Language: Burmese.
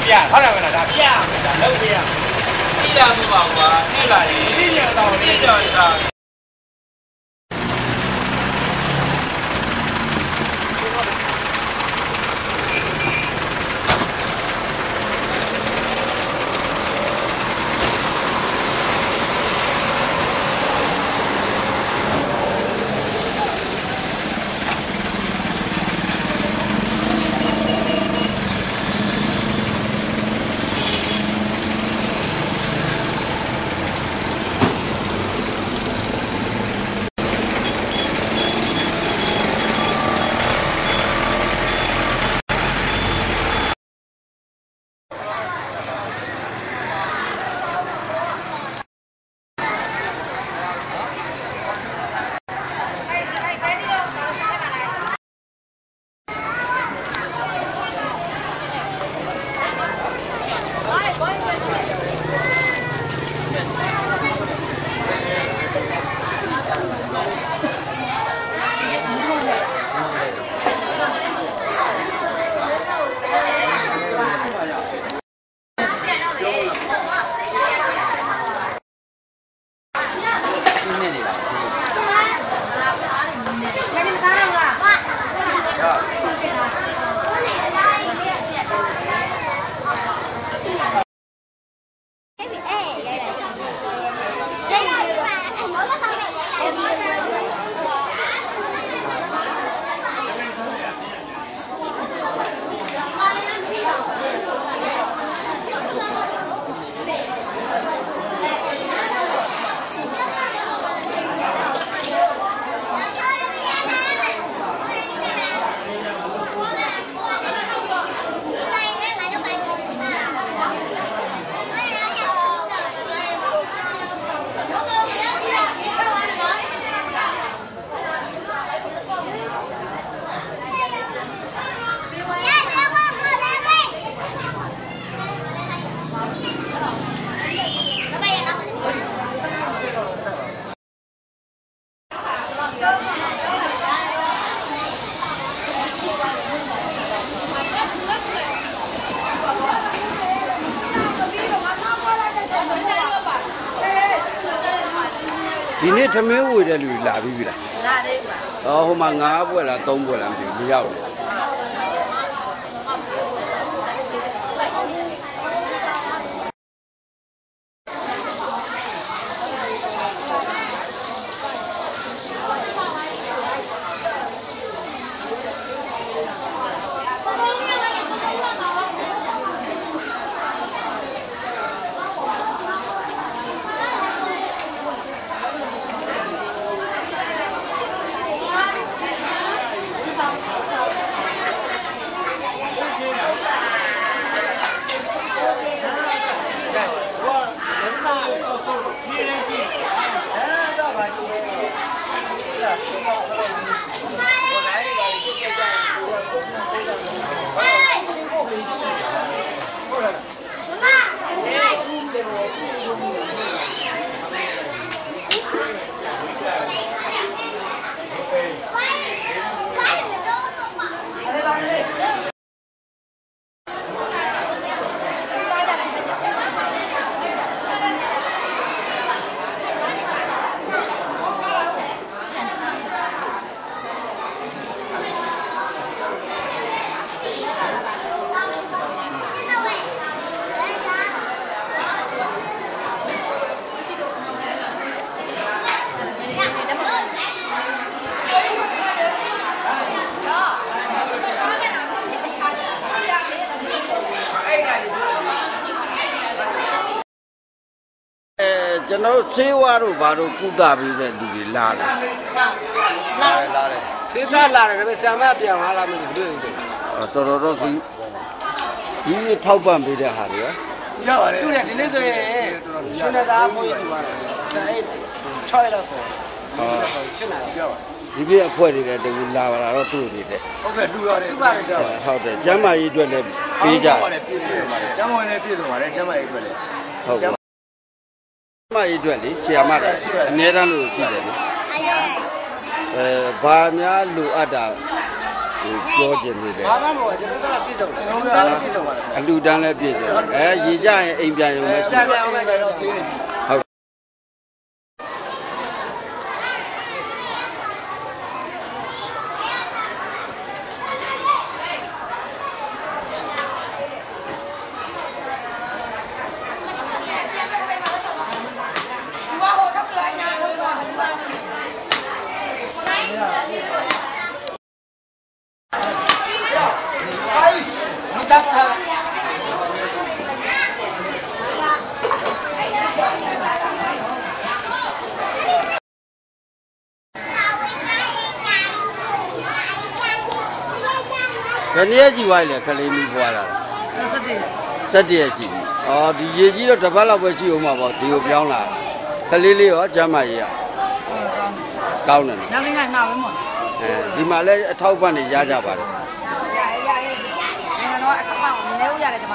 ပြဟုတ်တယ်မလားဒါပြဒါလုံးပြပြီးလာမှုပါကွာပြီးလာတယ်ပြီးရတော့ပြီးကြတာ ဒီနေ့သမင်းဝေတဲ့လူလာပြီးပြီလားလာတယ်ကွာဟိုမှာ9ဘွဲ့လား3ဘွဲ့လားမသိဘူးမရောက်ဘူးကျွန်တော်ဆေးဝါးတို့ဘာတို့ကုသပြီးတဲ့လူတွေလာတယ်စေးသားလာတယ်ဒါပေမဲ့ဆံမပြန်လာလားမသိဘူးတွေ့တော်တော်ဒီထောက်ပံ့ပေးတဲ့ဟာတွေရပါတယ်သူကဒီနေ့ဆိုရင်ရှင်နေသားဘိုးကြီးပါဆန်အိတ်6ရက်လောက်ဆိုရှင်းလာပြောပါဒီပြအဖွဲ့တွေလည်းတူလာပါတော့တွေ့နေတယ်ဟုတ်ကဲ့လူရတယ်သူပါတယ်ဟုတ်တယ်ကျမ်းမာရေးအတွက်လည်းပေးကြတယ်ကျမ်းမာရေးလည်းပြည့်စုံပါတယ်ကျမ်းမာရေးအတွက်လည်းဟုတ်ကျမ်းမာရေးအတွက်လေဆရာမတွေအနည်းတန်းလို့ရှိတယ်လေဘာများလိုအပ်တာ ပြောကျင်နေတယ် ဘာမှမဟုတ်ကျွန်တော်ကပြည့်စုံတယ်ကျွန်တော်ကပြည့်စုံပါတယ် အလူတန်းလည်းပြည့်စုံရေကြရင်အိမ်ပြန်ရုံပဲရှိ ပြန်အောင်လိုက်တော့ဆေးနေပြီ ဟုတ်ဘယ်နည်းကြည့်ပါလဲခလေးမီးဖွာလာ17ရက်ကြည့်ပြီအော်ဒီရေကြီးတော့တစ်ပတ်လောက်ပဲရှိအောင်မှာပေါ့ဒီကိုပြောင်းလာခလေးလေးရောကျမ်းမာရေးရကောင်းတယ်နော် 那边看那边么？ အဲဒီမှာလည်းအထောက်ပံ့နေရကြပါတယ် 呀，那个喏，他把我们那屋家的怎么？